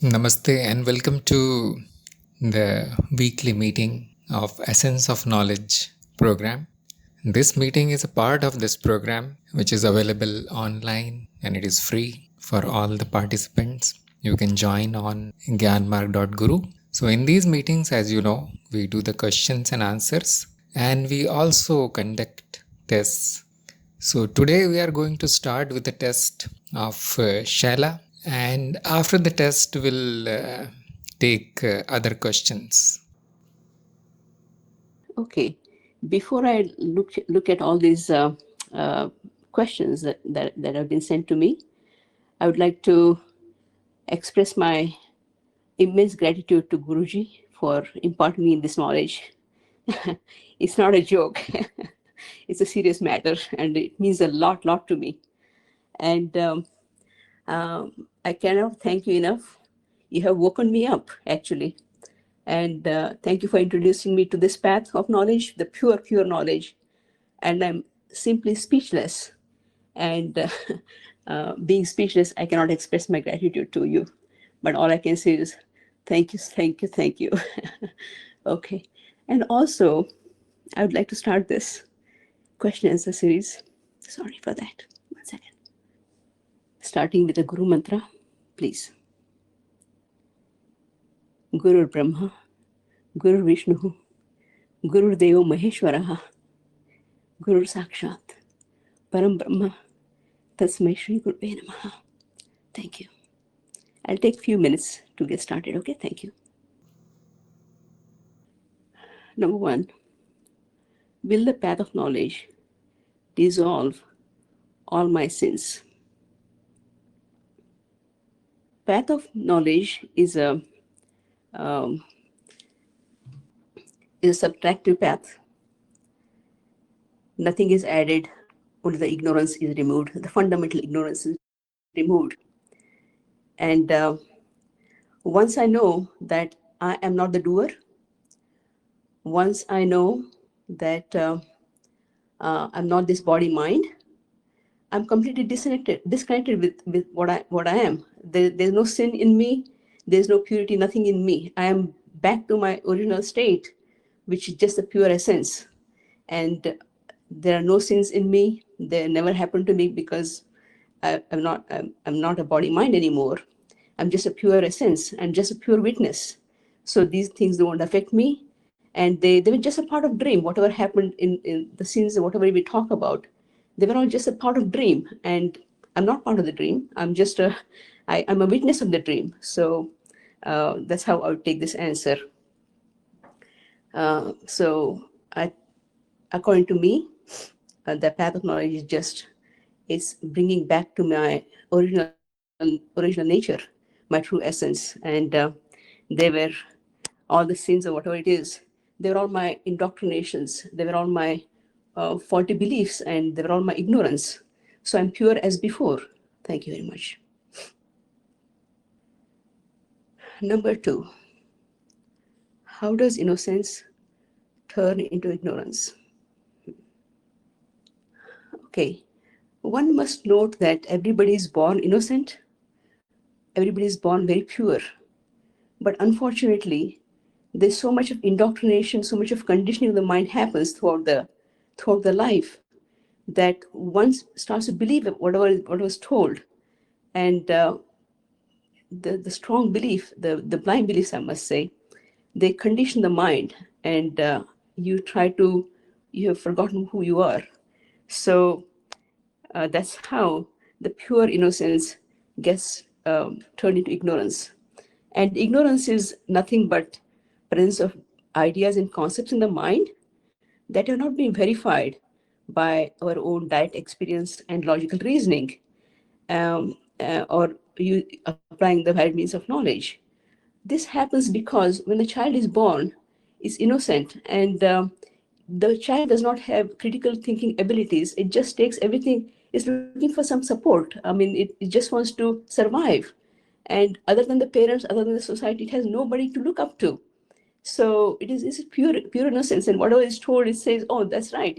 Namaste and welcome to the weekly meeting of Essence of Knowledge program. This meeting is a part of this program which is available online and it is free for all the participants. You can join on gyanmarg.guru. So in these meetings, as you know, we do the questions and answers and we also conduct tests. So today we are going to start with the test of Shaila, and after the test we'll take other questions. Okay, before I look at all these questions that have been sent to me, I would like to express my immense gratitude to Guruji for imparting me this knowledge. It's not a joke. It's a serious matter, and it means a lot to me. And I cannot thank you enough. You have woken me up, actually. And thank you for introducing me to this path of knowledge, the pure knowledge. And I'm simply speechless. And being speechless, I cannot express my gratitude to you. But all I can say is thank you. Okay. And also, I would like to start this question answer series. Sorry for that. 1 second. Starting with the Guru Mantra, please. Guru Brahma, Guru Vishnu, Guru Deva Maheshwaraha, Guru Sakshat, Param Brahma, Tasmai Shri Gurve Namaha. Thank you. I'll take a few minutes to get started, okay? Thank you. Number 1, will the path of knowledge dissolve all my sins? Path of knowledge is a subtractive path. Nothing is added, only the ignorance is removed. The fundamental ignorance is removed. And once I know that I am not the doer, once I know that I'm not this body mind, I'm completely disconnected with what I am. There's no sin in me. There's no purity, nothing in me. I am back to my original state, which is just a pure essence. And there are no sins in me. They never happened to me because I'm not a body mind anymore. I'm just a pure essence. I'm just a pure witness. So these things don't affect me. And they were just a part of dream. Whatever happened in the scenes, whatever we talk about, they were all just a part of dream. And I'm not part of the dream. I'm a witness of the dream. So that's how I would take this answer. According to me, the path of knowledge is bringing back to my original nature, my true essence. And they were all the sins or whatever it is. They were all my indoctrinations. They were all my faulty beliefs, and they were all my ignorance. So I'm pure as before. Thank you very much. Number 2, how does innocence turn into ignorance? Okay, one must note that everybody is born innocent. Everybody is born very pure. But unfortunately, there's so much of indoctrination, so much of conditioning of the mind happens throughout the life, that one starts to believe what was told. And the strong belief, the blind beliefs, I must say, they condition the mind, and you have forgotten who you are. So that's how the pure innocence gets turned into ignorance. And ignorance is nothing but presence of ideas and concepts in the mind that have not been verified by our own direct experience and logical reasoning, or you applying the valid means of knowledge. This happens because when the child is born, is innocent, and the child does not have critical thinking abilities. It just takes everything, is looking for some support. I mean, it just wants to survive. And other than the parents, other than the society, it has nobody to look up to. So it's pure innocence, and whatever is told, it says, oh, that's right,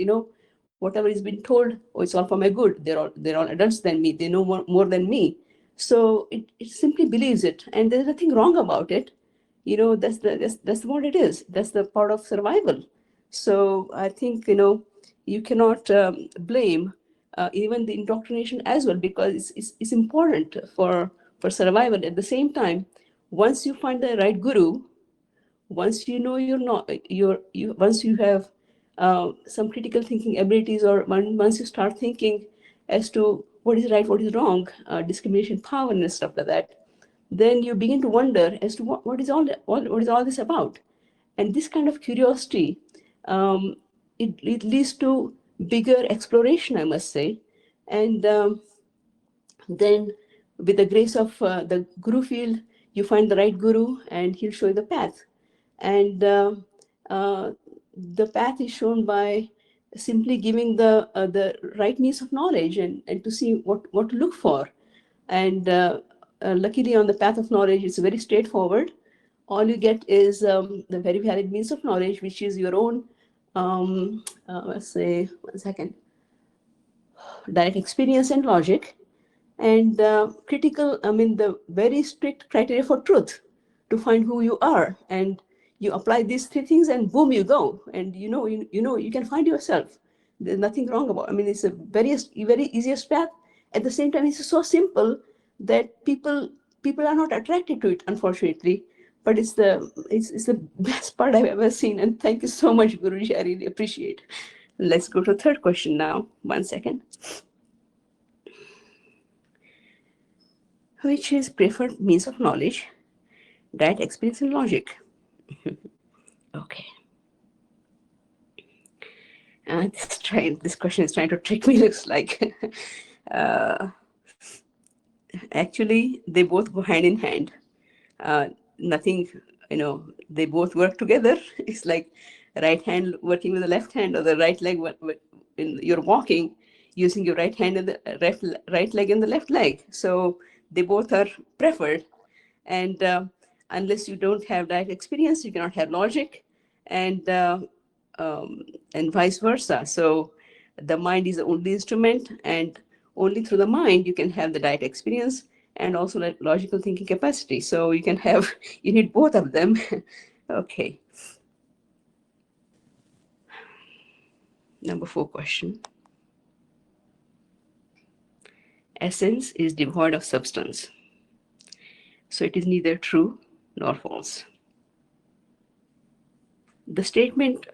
whatever is been told, oh, it's all for my good. They're all adults than me. They know more than me. So it simply believes it, and there's nothing wrong about it. That's what it is. That's the part of survival. So I think you cannot blame even the indoctrination as well, because it's important for survival. At the same time, once you find the right guru, once you know you're not you once you have some critical thinking abilities, or once you start thinking as to what is right, what is wrong, discrimination power and stuff like that, then you begin to wonder as to what is all this about. And this kind of curiosity, it leads to bigger exploration, I must say. And then with the grace of the guru field, you find the right guru and he'll show you the path. And uh, the path is shown by simply giving the right means of knowledge, and to see what to look for. And luckily on the path of knowledge, it's very straightforward. All you get is the very valid means of knowledge, which is your own, let's say, 1 second, direct experience and logic, and critical, I mean, the very strict criteria for truth to find who you are. And you apply these three things, and boom, you go. And you can find yourself. There's nothing wrong about it. I mean, it's a very easiest path. At the same time, it's so simple that people are not attracted to it, unfortunately. But it's the best part I've ever seen. And thank you so much, Guruji. I really appreciate. Let's go to the third question now. 1 second. Which is preferred means of knowledge, direct experience and logic? Okay. This question is trying to trick me, looks like. uh, Actually, they both go hand in hand. Nothing, they both work together. It's like right hand working with the left hand, or the right leg when you're walking, using your right hand and the right leg and the left leg. So they both are preferred. And unless you don't have direct experience, you cannot have logic, and um, and vice versa. So the mind is the only instrument, and only through the mind you can have the direct experience and also the logical thinking capacity. So you can have, you need both of them. Okay. Number 4 question. Essence is devoid of substance, so it is neither true nor false. The statement,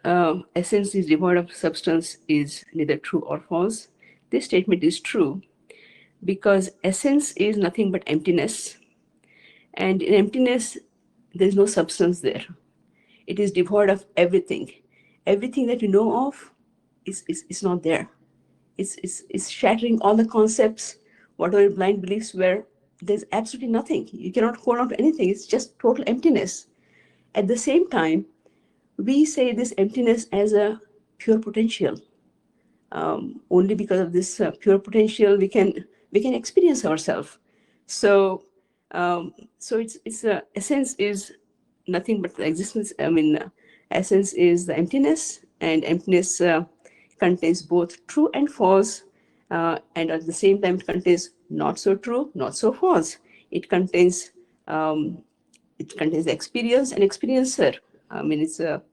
essence is devoid of substance, is neither true or false. This statement is true because essence is nothing but emptiness. And in emptiness, there's no substance there. It is devoid of everything. Everything that you know of is not there. It's shattering all the concepts, whatever your blind beliefs were. There's absolutely nothing. You cannot hold on to anything. It's just total emptiness. At the same time, we say this emptiness as a pure potential. Only because of this pure potential we can experience ourselves. So it's essence is nothing but the existence. I mean, essence is the emptiness, and emptiness contains both true and false, and at the same time it contains not so true, not so false. It contains um, the experience and experiencer. I mean, it's at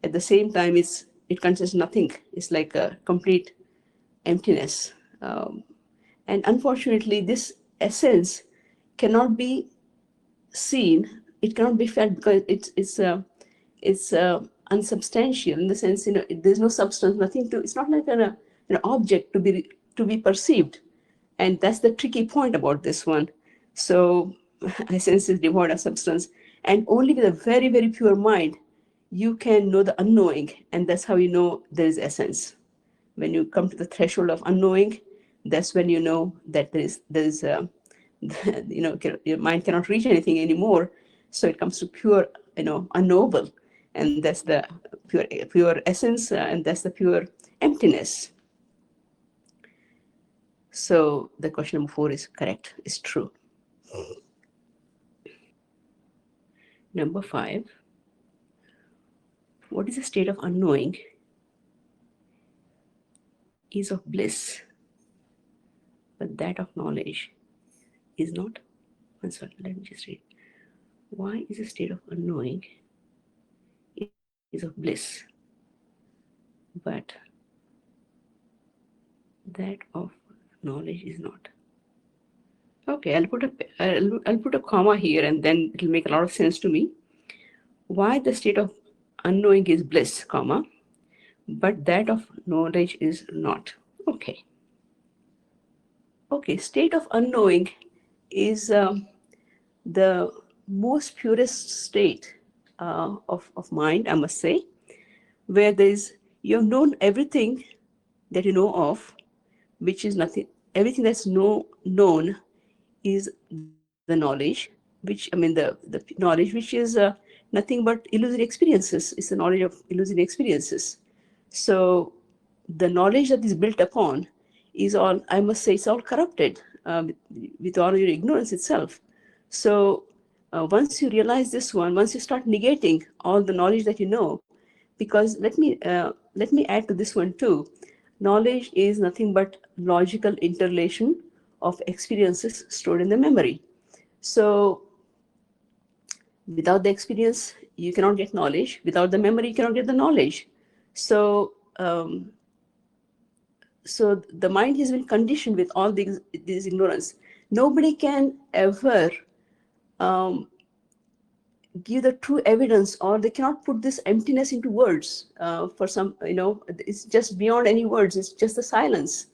the same time it contains nothing. It's like a complete emptiness. And unfortunately, this essence cannot be seen. It cannot be felt because it's unsubstantial, in the sense, there's no substance, nothing to. It's not like an object to be perceived, and that's the tricky point about this one. So essence is devoid of substance, and only with a very very pure mind you can know the unknowing, and that's how you know there is essence. When you come to the threshold of unknowing, that's when you know that there is your mind cannot reach anything anymore. So it comes to pure, unknowable, and that's the pure essence, and that's the pure emptiness. So the question number 4 is correct, is true. Number 5, what is the state of unknowing is of bliss, but that of knowledge is not. I'm sorry, let me just read. Why is a state of unknowing is of bliss, but that of knowledge is not? Okay, I'll put a comma here, and then it'll make a lot of sense to me. Why the state of unknowing is bliss, comma, but that of knowledge is not. Okay. Okay, state of unknowing is the most purest state of mind, I must say, where there's you've known everything that you know of, which is nothing. Everything that's known is the knowledge, which I mean the knowledge which is nothing but illusory experiences. It's the knowledge of illusory experiences. So the knowledge that is built upon is all, I must say, it's all corrupted with all your ignorance itself. So once you realize this one, once you start negating all the knowledge that you know, because let me add to this one too. Knowledge is nothing but logical interrelation of experiences stored in the memory. So without the experience, you cannot get knowledge. Without the memory, you cannot get the knowledge. So so the mind has been conditioned with all these ignorance. Nobody can ever um, give the true evidence, or they cannot put this emptiness into words for some, it's just beyond any words. It's just the silence.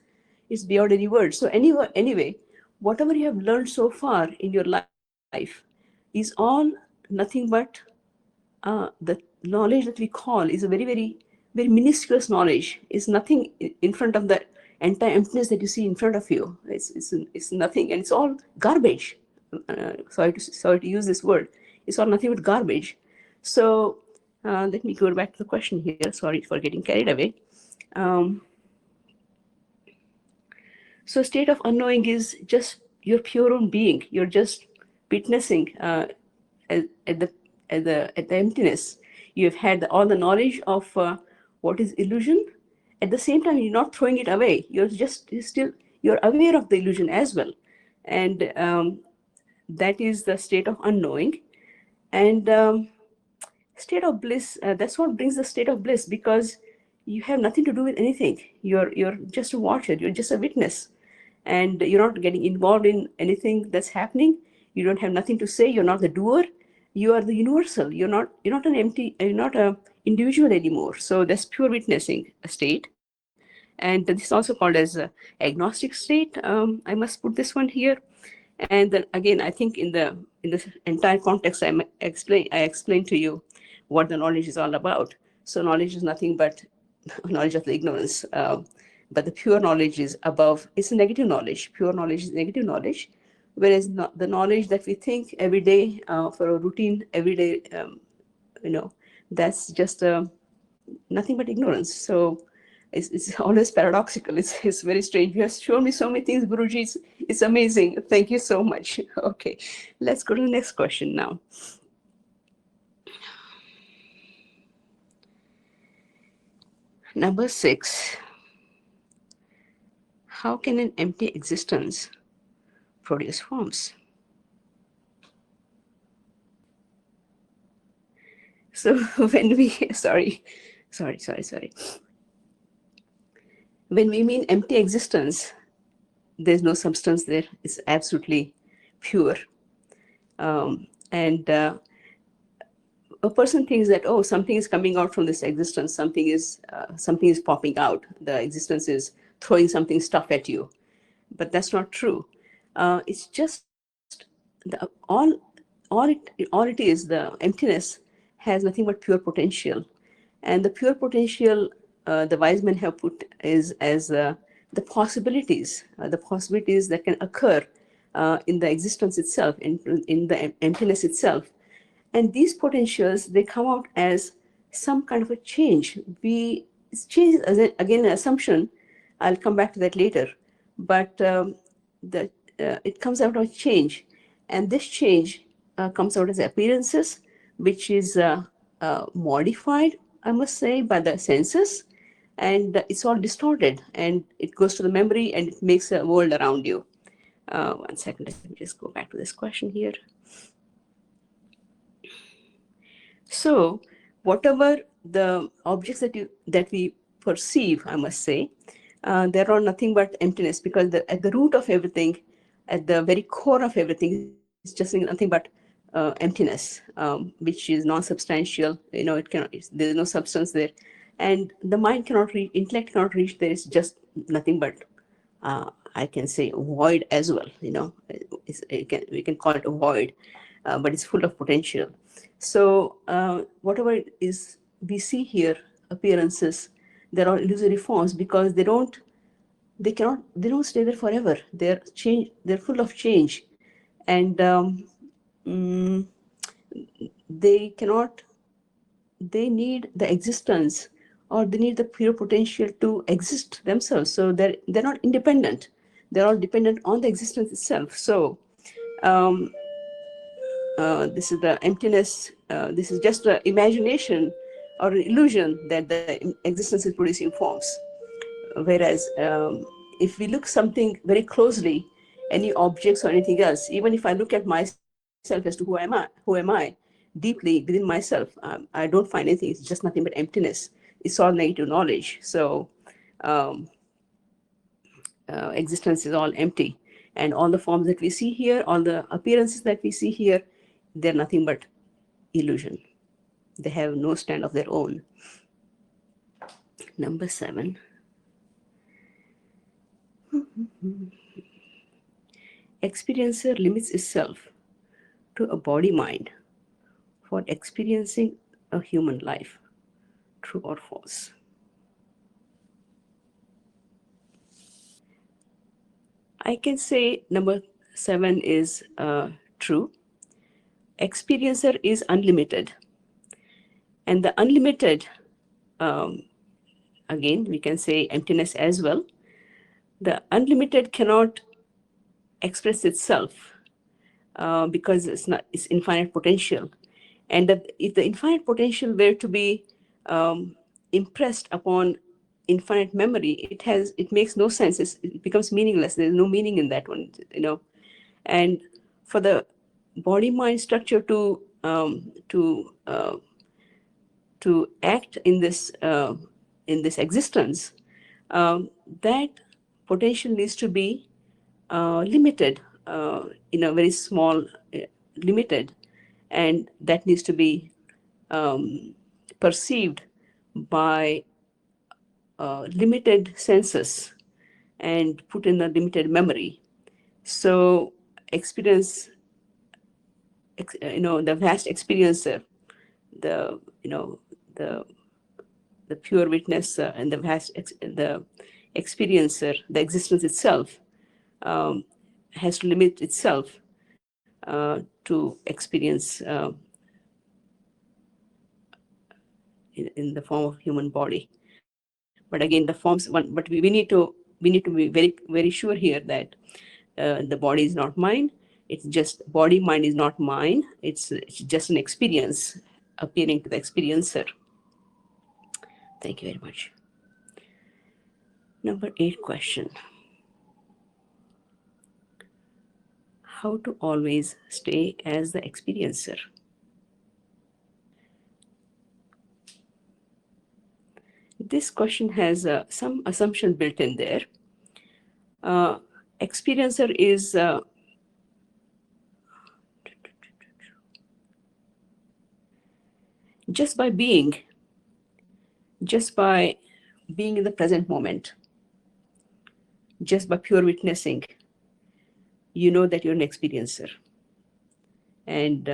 It's beyond any words. So anyway, whatever you have learned so far in your life is all nothing but the knowledge that we call is a very, very, very minuscule knowledge. Is nothing in front of the entire emptiness that you see in front of you. It's nothing, and it's all garbage. Sorry to use this word. It's all nothing but garbage. So let me go back to the question here. Sorry for getting carried away. Um, so state of unknowing is just your pure own being. You're just witnessing at the emptiness. You've had all the knowledge of what is illusion. At the same time, you're not throwing it away. You're aware of the illusion as well, and that is the state of unknowing. And state of bliss. That's what brings the state of bliss, because you have nothing to do with anything. You're just a watcher. You're just a witness, and you're not getting involved in anything that's happening. You don't have nothing to say. You're not the doer. You are the universal. You're not an empty. You're not a individual anymore. So that's pure witnessing state, and this is also called as a agnostic state. I must put this one here. And then again, I think in this entire context, I explained to you what the knowledge is all about. So knowledge is nothing but knowledge of the ignorance. But the pure knowledge is above. It's a negative knowledge. Pure knowledge is negative knowledge, whereas the knowledge that we think every day for a routine everyday, that's just nothing but ignorance. So it's always paradoxical. It's very strange. You have shown me so many things, Guruji. It's amazing. Thank you so much. Okay, let's go to the next question now. Number 6. How can an empty existence produce forms? So when we, sorry. When we mean empty existence, there's no substance there. It's absolutely pure. And a person thinks that, oh, something is coming out from this existence. Something is popping out. The existence is throwing something stuff at you. But that's not true. It's just all it is. The emptiness has nothing but pure potential, and the pure potential the wise men have put is as the possibilities that can occur in the existence itself, in the emptiness itself. And these potentials, they come out as some kind of a change. Change is again an assumption. I'll come back to that later. But it comes out of change. And this change comes out as appearances, which is modified, I must say, by the senses. And it's all distorted. And it goes to the memory and it makes a world around you. One second, let me just go back to this question here. So whatever the objects that we perceive, I must say, there are nothing but emptiness, because at the root of everything, at the very core of everything, is just nothing but emptiness, which is non-substantial. It cannot. There's no substance there, and the mind cannot reach. Intellect cannot reach there. It's just nothing but, I can say, void as well. We can call it a void, but it's full of potential. So whatever it is we see here, appearances, they're all illusory forms, because they don't stay there forever. They're full of change, and mm, they cannot. They need the existence, or they need the pure potential to exist themselves. So they're not independent. They're all dependent on the existence itself. So um, this is the emptiness. This is just the imagination or an illusion that the existence is producing forms. Whereas if we look something very closely, any objects or anything else, even if I look at myself as to who am I deeply within myself, I don't find anything. It's just nothing but emptiness. It's all negative knowledge. So um, existence is all empty, and all the forms that we see here, all the appearances that we see here, they're nothing but illusion. They have no stand of their own. Number 7. Experiencer limits itself to a body mind for experiencing a human life. True or false? I can say number 7 is true. Experiencer is unlimited. And the unlimited, um, again, we can say emptiness as well. The unlimited cannot express itself because it's infinite potential. And that if the infinite potential were to be impressed upon infinite memory, it makes no sense. It becomes meaningless. There's no meaning in that one. And for the body mind structure to act in this existence, that potential needs to be limited, in a very small, limited, and that needs to be perceived by limited senses and put in a limited memory. So experience, the vast experiencer, the you know the pure witness, and the experiencer, the existence itself, um, has to limit itself to experience in the form of human body. But again, the forms one. But we need to be very sure here that the body is not mine. It's just body mind is not mine. It's just an experience appearing to the experiencer. Thank you very much. Number 8 question: how to always stay as the experiencer? This question has some assumption built in there. Experiencer is just by being, just by being in the present moment, just by pure witnessing, you know that you're an experiencer, and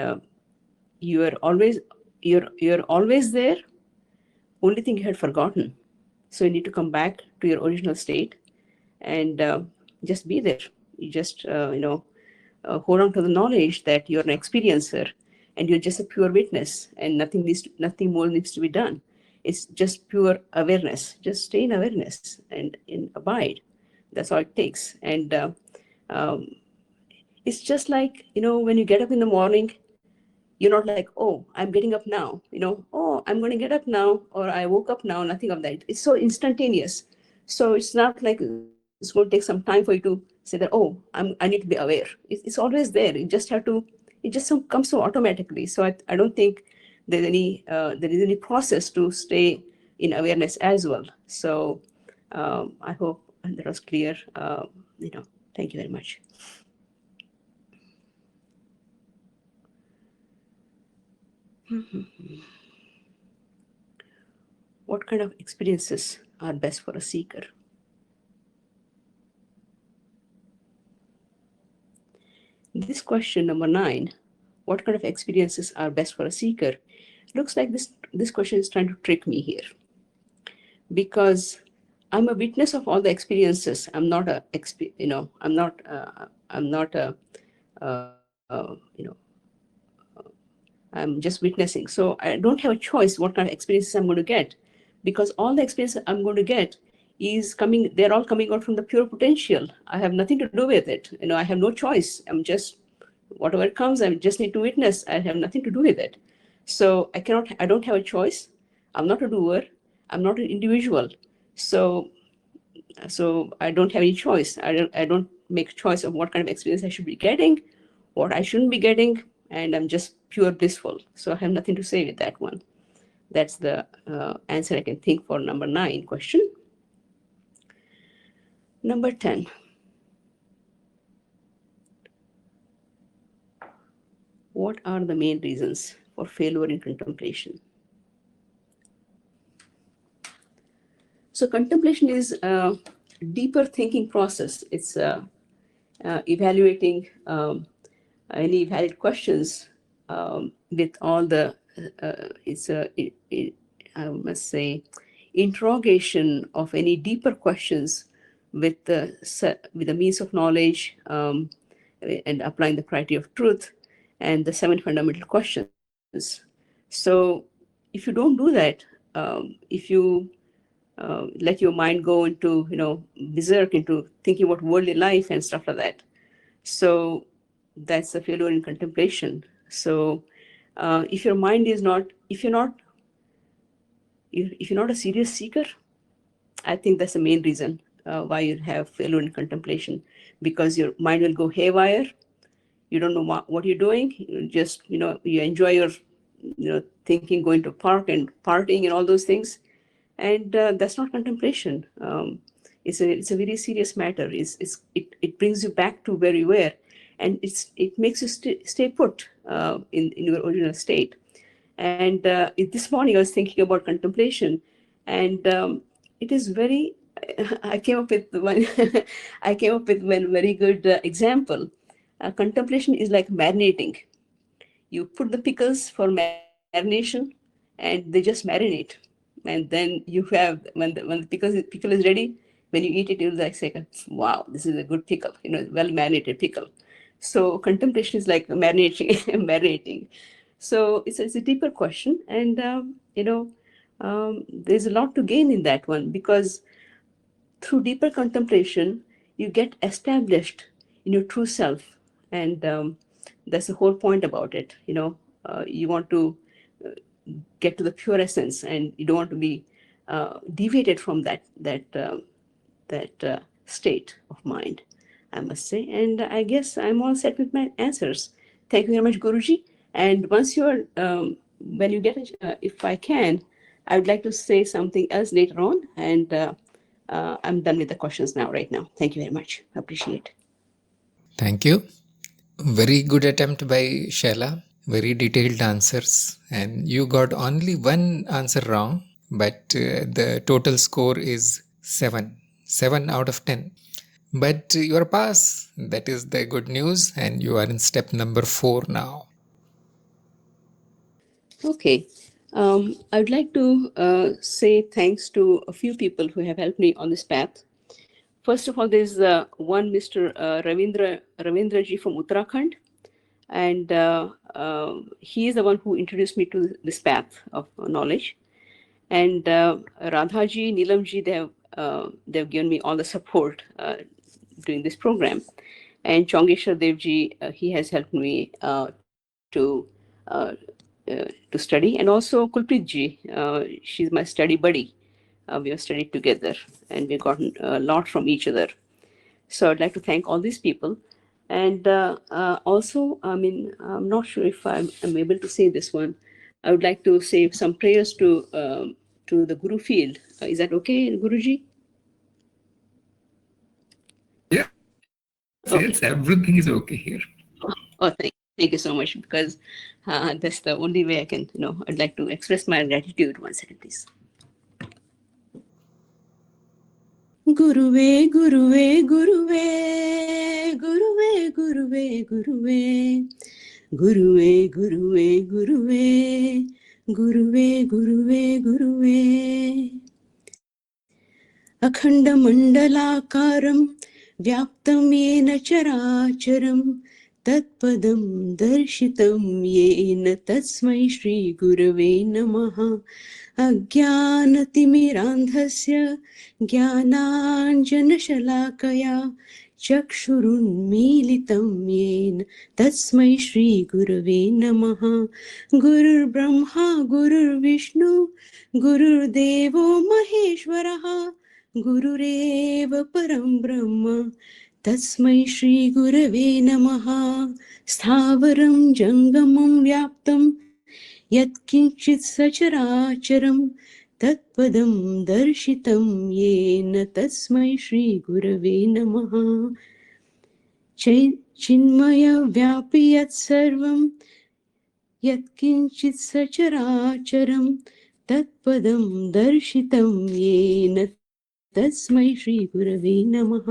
you are always you're always there. Only thing you had forgotten. So you need to come back to your original state and just be there. You just hold on to the knowledge that you're an experiencer and you're just a pure witness, and nothing more needs to be done. It's just pure awareness. Just stay in awareness and abide. That's all it takes. And um, it's just like, when you get up in the morning, you're not like, oh, I'm getting up now, oh, I'm going to get up now, or I woke up now. Nothing of that. It's so instantaneous. So it's not like it's going to take some time for you to settle say that, oh, I need to be aware. It's always there. It just comes so automatically. So I don't think there is any process to stay in awareness as well. So I hope that was clear. Thank you very much. What kind of experiences are best for a seeker? This question, number 9, what kind of experiences are best for a seeker? Looks like this question is trying to trick me here, because I'm a witness of all the experiences. I'm not a, uh, I'm just witnessing. So I don't have a choice what kind of experiences I'm going to get, because all the experiences I'm going to get they're all coming out from the pure potential. I have nothing to do with it. I have no choice. I'm just, whatever comes, I just need to witness. I have nothing to do with it. So I don't have a choice. I'm not a doer. I'm not an individual. So I don't have any choice. I don't make a choice of what kind of experience I should be getting, what I shouldn't be getting, and I'm just pure blissful. So I have nothing to say with that one. That's the answer I can think for number 9 question. Number 10. What are the main reasons for failure in contemplation? So contemplation is a deeper thinking process. It's evaluating any valid questions with all the, I must say, interrogation of any deeper questions with the means of knowledge, and applying the criteria of truth and the 7 fundamental questions. So if you don't do that, if you let your mind go into, berserk into thinking about worldly life and stuff like that, so that's a failure in contemplation. So if your mind is not, if you're not a serious seeker, I think that's the main reason why you have failure in contemplation, because your mind will go haywire. You don't know what you're doing. You just, you enjoy your, thinking, going to park and partying and all those things. And that's not contemplation. It's a very serious matter. It brings you back to where you were, and it makes you stay put in your original state. And this morning I was thinking about contemplation, and it is very. I came up with one. I came up with one very good example. Contemplation is like marinating. You put the pickles for marination, and they just marinate, and then you have, when the pickle is ready, when you eat it, you'll like say, wow, this is a good pickle, well marinated pickle. So contemplation is like marinating. Marinating. So it's a deeper question, and there's a lot to gain in that one, because through deeper contemplation, you get established in your true self. And that's the whole point about it. You want to get to the pure essence, and you don't want to be deviated from that state of mind, I must say. And I guess I'm all set with my answers. Thank you very much, Guruji. And once you're, when you get, if I can, I would like to say something else later on. And I'm done with the questions now, right now. Thank you very much. Appreciate. Thank you. Very good attempt by Shaila. Very detailed answers. And you got only one answer wrong, but the total score is 7. 7 out of 10. But you are pass. That is the good news. And you are in step number 4 now. Okay. I would like to say thanks to a few people who have helped me on this path. First of all, there's one Mr. Ravindraji from Uttarakhand, and he is the one who introduced me to this path of knowledge. And Radhaji, Nilamji, they've given me all the support during this program. And Chongeshwar Devji, he has helped me uh, to study. And also Kulpreet ji, she's my study buddy. We have studied together, and we've gotten a lot from each other. So I'd like to thank all these people. And also, I mean, I'm not sure if I'm able to say this one. I would like to say some prayers to the Guru field. Is that okay, Guruji? Yes, Okay. everything is okay here. Oh, thank you so much, because that's the only way I can, I'd like to express my gratitude. 1 second, please. Guruve, Guruve, Guruve, Guruve, Guruve, Guruve, Guruve, Guruve, Guruve, Guruve, Guruve, Guruve. अखण्डमण्डलाकारं व्याप्तं येन चराचरं तत्पदं दर्शितं येन तस्मै श्रीगुरवे नमः। अज्ञानतिमिरान्धस्य ज्ञानाञ्जनशलाकया चक्षुरुन्मीलितं येन तस्मै श्रीगुरवे नमः। गुरुर्ब्रह्मा गुरुर्विष्णु गुरुर्देवो महेश्वरः गुरुरेव परं ब्रह्म तस्मै श्रीगुरवे नमः। स्थावरं जङ्गमं व्याप्तं यत्किञ्चित् सचराचरं तत्पदं दर्शितं येन तस्मै श्रीगुरवे नमः। चिन्मयव्यापि यत्सर्वं यत्किञ्चित् सचराचरं तत्पदं दर्शितं येन तस्मै श्रीगुरवे नमः।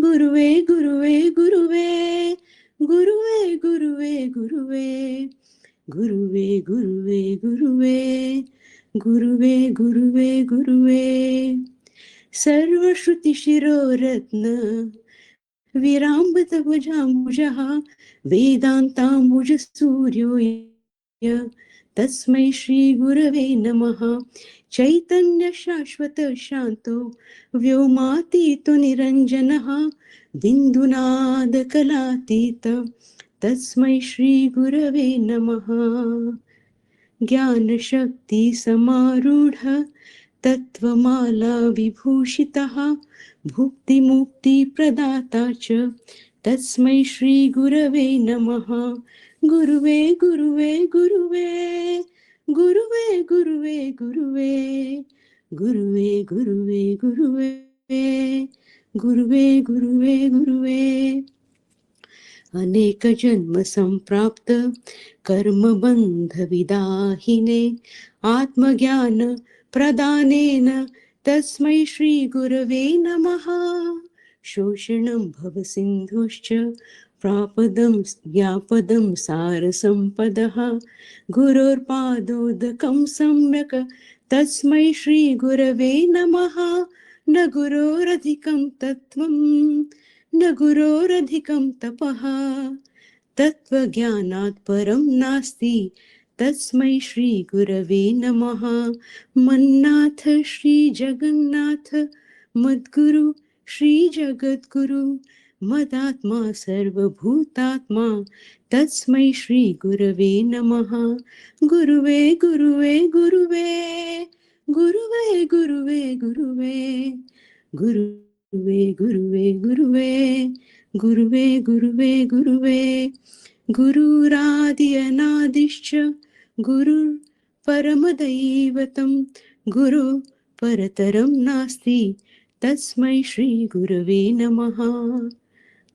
गुरुवे गुरुवे गुरुवे गुरुवे गुरुवे गुरुवे गुरुवे गुरुवे गुरुवे गुरुवे गुरुवे गुरुवे सर्वश्रुतिशिरोरत्न विराम्बतभुजाम्बुजः वेदान्ताम्बुजसूर्यो तस्मै श्रीगुरवे नमः। चैतन्यशाश्वतशान्तो व्योमातीतो निरञ्जनः बिन्दुनादकलातीत तस्मै श्रीगुरवे नमः। ज्ञानशक्तिसमारूढ तत्त्वमाला विभूषितः भुक्तिमुक्तिप्रदाता च तस्मै श्रीगुरवे नमः। गुरुवे गुरुवे गुरुवे गुरुवे गुरुवे गुरुवे गुरुवे गुरुवे गुरुवे गुरुवे गुरुवे गुरुवे अनेक जन्म संप्राप्त कर्मबंध विदाहिने आत्मज्ञान प्रदानेन तस्मै श्री गुरवे नमः। शोषणं भवसिन्धुश्च प्रापदं ज्ञापदं सारसम्पदः गुरोर्पादोदकं सम्यक् तस्मै श्री गुरवे नमः। न गुरोरधिकं तत्त्वं न गुरोरधिकं तपः तत्त्वज्ञानात् परं नास्ति तस्मै श्री गुरवे नमः। मन्नाथ श्री जगन्नाथ मद्गुरु श्री जगद्गुरु मदात्मा सर्वभूतात्मा तस्मै श्री गुरवे नमः। गुरुवे गुरुवे गुरुवे गुरुवे गुरुवे गुरुवे गुरुवे गुरुवे गुरुवे गुरुवे गुरुवे गुरुवे गुरुरादि अनादिश्च गुरुः परमदैवतं गुरु परतरं नास्ति तस्मै श्री गुरवे नमः।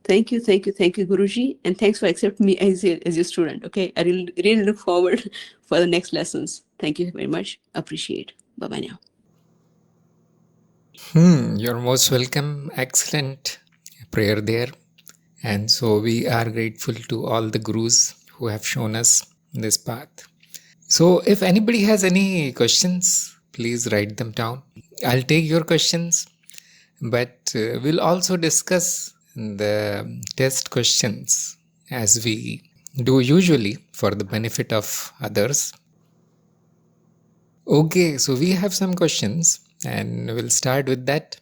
Thank you, Guruji, and thanks for accepting me as your student. Okay, I really look forward for the next lessons. Thank you very much. Appreciate. Bye bye now. You're most welcome. Excellent prayer there. And so we are grateful to all the gurus who have shown us this path. So if anybody has any questions, please write them down. I'll take your questions, but we'll also discuss the test questions as we do usually for the benefit of others. Okay, so we have some questions and we'll start with that.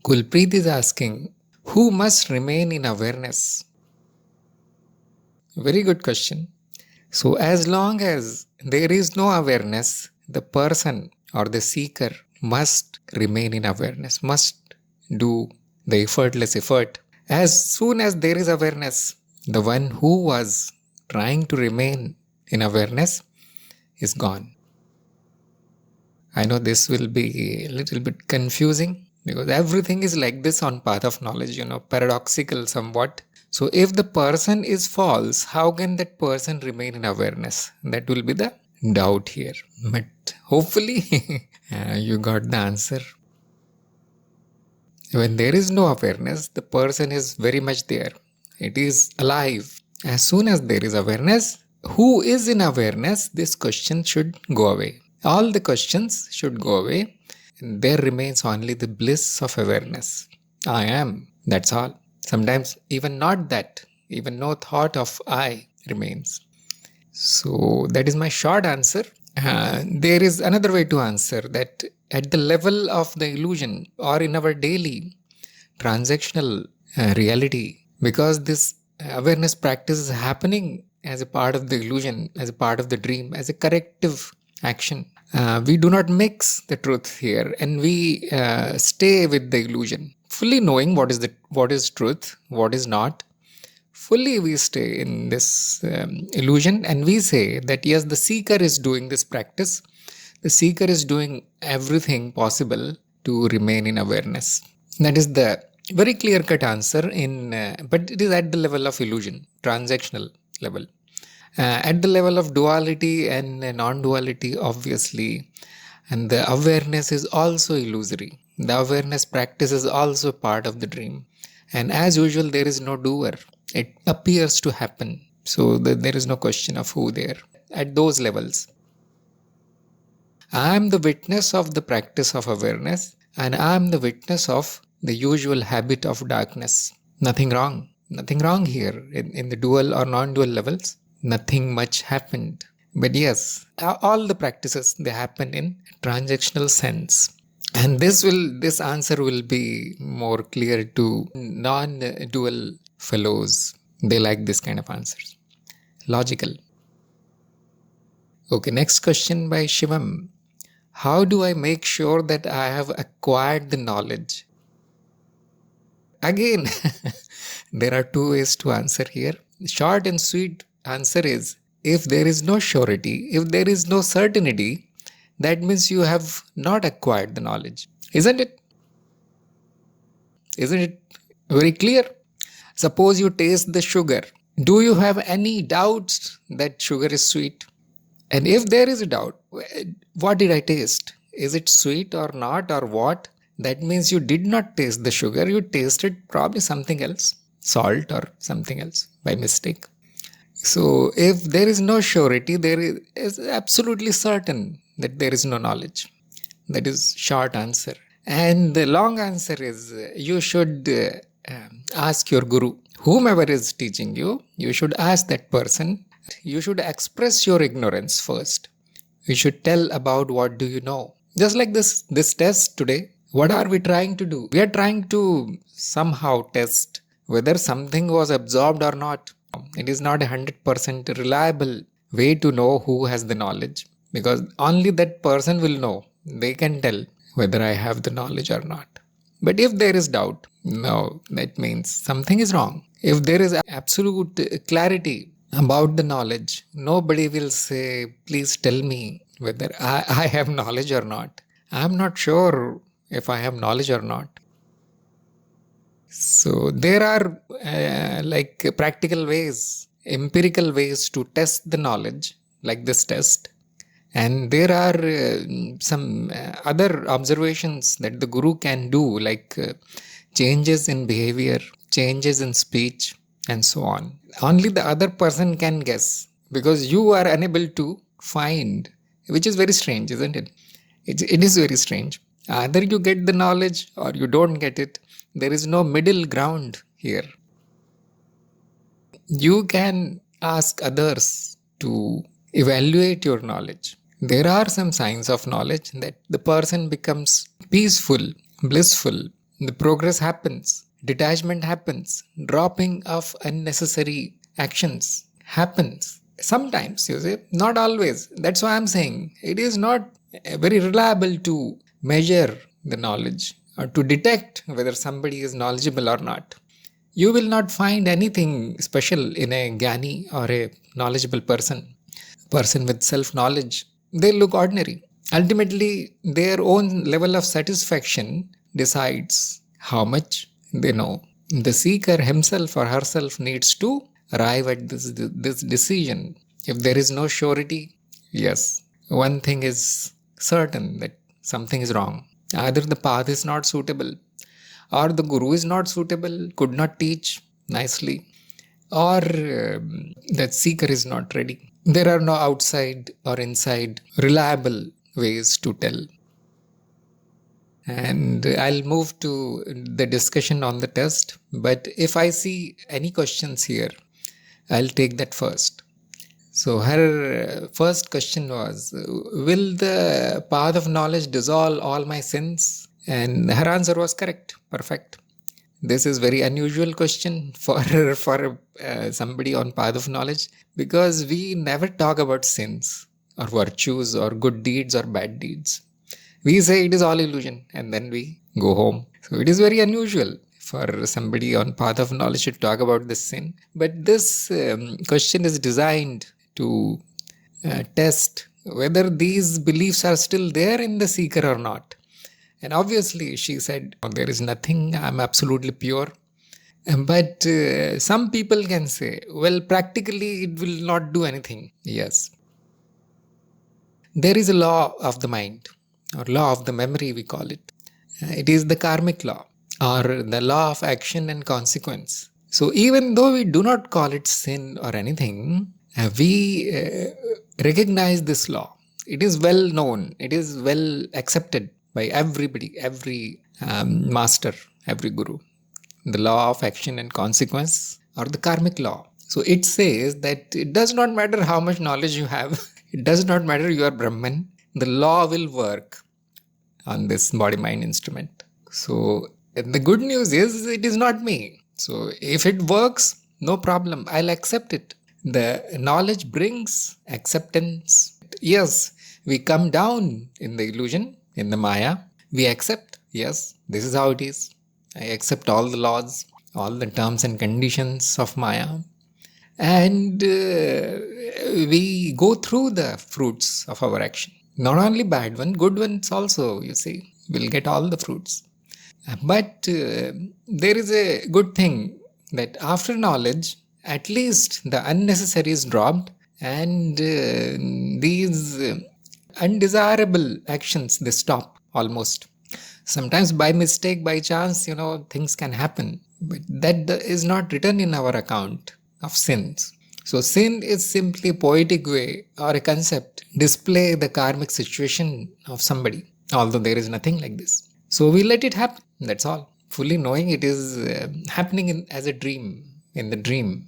Kulpreet is asking, who must remain in awareness? Very good question. So as long as there is no awareness, the person or the seeker must remain in awareness, must do the effortless effort As soon as there is awareness, the one who was trying to remain in awareness is gone. I know this will be a little bit confusing because everything is like this on path of knowledge, paradoxical somewhat. So if the person is false, how can that person remain in awareness? That will be the doubt here. But hopefully you got the answer. When there is no awareness, the person is very much there. It is alive. As soon as there is awareness, who is in awareness, this question should go away. All the questions should go away. And there remains only the bliss of awareness. I am. That's all. Sometimes even not that. Even no thought of I remains. So that is my short answer. There is another way to answer that at the level of the illusion or in our daily transactional reality, because this awareness practice is happening as a part of the illusion, as a part of the dream, as a corrective action. We do not mix the truth here and we stay with the illusion, fully knowing what is truth, what is not. Fully we stay in this illusion and we say that yes, the seeker is doing this practice. The seeker is doing everything possible to remain in awareness. That is the very clear-cut answer but it is at the level of illusion, transactional level. At the level of duality and non-duality, obviously, and the awareness is also illusory. The awareness practice is also part of the dream. And as usual, there is no doer. It appears to happen. So there is no question of who there. At those levels, I am the witness of the practice of awareness and I am the witness of the usual habit of darkness. Nothing wrong. Nothing wrong here in the dual or non-dual levels. Nothing much happened. But yes, all the practices, they happen in transactional sense. And this answer will be more clear to non-dual fellows. They like this kind of answers. Logical. Okay, next question by Shivam. How do I make sure that I have acquired the knowledge? Again, there are two ways to answer here. Short and sweet answer is, if there is no surety, if there is no certainty, that means you have not acquired the knowledge. Isn't it? Isn't it very clear? Suppose you taste the sugar. Do you have any doubts that sugar is sweet? And if there is a doubt, what did I taste? Is it sweet or not or what? That means you did not taste the sugar. You tasted probably something else, salt or something else by mistake. So if there is no surety, there is absolutely certain that there is no knowledge. That is short answer. And the long answer is you should ask your guru. Whomever is teaching you, you should ask that person. You should express your ignorance first. You should tell about what do you know. Just like this test today, what are we trying to do? We are trying to somehow test whether something was absorbed or not. It is not 100% reliable way to know who has the knowledge, because only that person will know. They can tell whether I have the knowledge or not. But if there is doubt, no, that means something is wrong. If there is absolute clarity about the knowledge, nobody will say, please tell me whether I have knowledge or not. I'm not sure if I have knowledge or not. So there are like practical ways, empirical ways to test the knowledge, like this test. And there are some other observations that the guru can do, like changes in behavior, changes in speech, and so on. Only the other person can guess, because you are unable to find, which is very strange, isn't it? It is very strange. Either you get the knowledge or you don't get it. There is no middle ground here. You can ask others to evaluate your knowledge. There are some signs of knowledge that the person becomes peaceful, blissful, the progress happens, detachment happens, dropping of unnecessary actions happens. Sometimes, you see, not always. That's why I'm saying it is not very reliable to measure the knowledge or to detect whether somebody is knowledgeable or not. You will not find anything special in a Gyani or a knowledgeable person with self-knowledge. They look ordinary. Ultimately, their own level of satisfaction decides how much they know. The seeker himself or herself needs to arrive at this decision. If there is no surety, yes, one thing is certain, that something is wrong. Either the path is not suitable, or the guru is not suitable, could not teach nicely, or that seeker is not ready. There are no outside or inside reliable ways to tell. And I'll move to the discussion on the test. But if I see any questions here, I'll take that first. So her first question was, will the path of knowledge dissolve all my sins? And her answer was correct. Perfect. This is very unusual question for somebody on path of knowledge, because we never talk about sins or virtues or good deeds or bad deeds. We say it is all illusion and then we go home. So it is very unusual for somebody on path of knowledge to talk about this sin. But this question is designed to test whether these beliefs are still there in the seeker or not. And obviously she said, oh, there is nothing, I'm absolutely pure. But some people can say, well, practically it will not do anything. Yes. There is a law of the mind, or law of the memory we call it. It is the karmic law, or the law of action and consequence. So even though we do not call it sin or anything, we recognize this law. It is well known, it is well accepted by everybody, every master, every guru. The law of action and consequence, or the karmic law. So it says that it does not matter how much knowledge you have, it does not matter you are Brahman, the law will work on this body-mind instrument. So the good news is it is not me. So if it works, no problem, I'll accept it. The knowledge brings acceptance. Yes, we come down in the illusion, in the Maya. We accept, yes, this is how it is. I accept all the laws, all the terms and conditions of Maya. And we go through the fruits of our action. Not only bad ones, good ones also, you see. We'll get all the fruits. But there is a good thing, that after knowledge, at least the unnecessary is dropped, and these undesirable actions, they stop almost. Sometimes by mistake, by chance, things can happen, but that is not written in our account of sins. So sin is simply a poetic way or a concept, display the karmic situation of somebody, although there is nothing like this. So we let it happen, that's all, fully knowing it is happening as a dream, in the dream.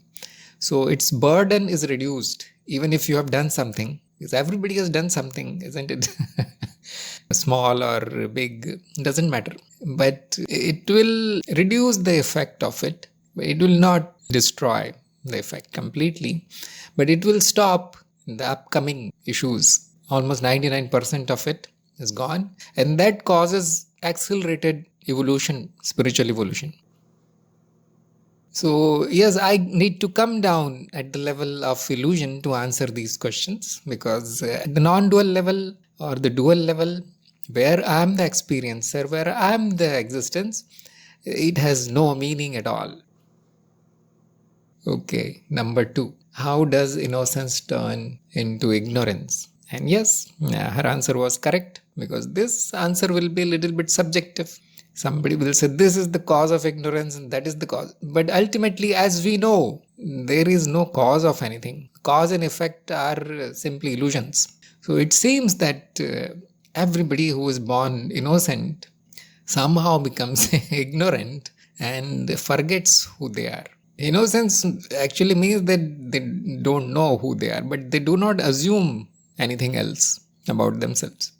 So its burden is reduced, even if you have done something, because everybody has done something, isn't it? Small or big, doesn't matter. But it will reduce the effect of it. It will not destroy the effect completely, but it will stop the upcoming issues. Almost 99% of it is gone, and that causes accelerated evolution, spiritual evolution. So yes, I need to come down at the level of illusion to answer these questions, because at the non-dual level or the dual level, where I am the experiencer, where I am the existence, it has no meaning at all. Okay, number 2. How does innocence turn into ignorance? And yes, her answer was correct, because this answer will be a little bit subjective. Somebody will say this is the cause of ignorance and that is the cause. But ultimately, as we know, there is no cause of anything. Cause and effect are simply illusions. So it seems that everybody who is born innocent somehow becomes ignorant and forgets who they are. Innocence actually means that they don't know who they are, but they do not assume anything else about themselves.